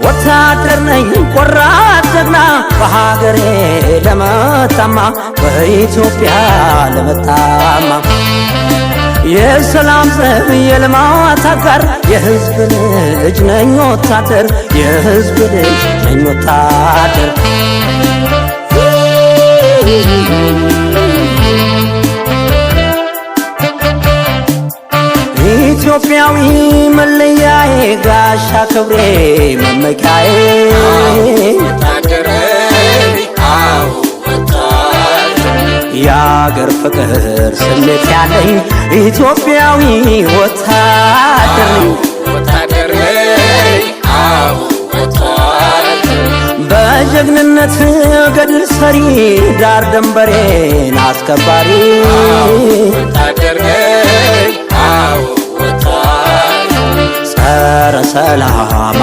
ወታደር ነኝ ቆራጥ ጀግና በሀገሬ ለመታማ በኢትዮጵያ ለመታማ የሰላም ዘብ የልማት አጋር የሕዝብ ልጅ ነኝ ወታደር የሕዝብ ልጅ ነኝ ወታደር ኢትዮጵያዊ መለያዬ ጋሻ ክብሬ መመኪያዬ ወታደር የአገር ፍቅር ስሜት ያለኝ ኢትዮጵያዊ ወታደር ወታደር በጀግንነት ገድል ሰሪ ዳር ደንበሬን አስከባሪ ወታደር ጸረ ሰላም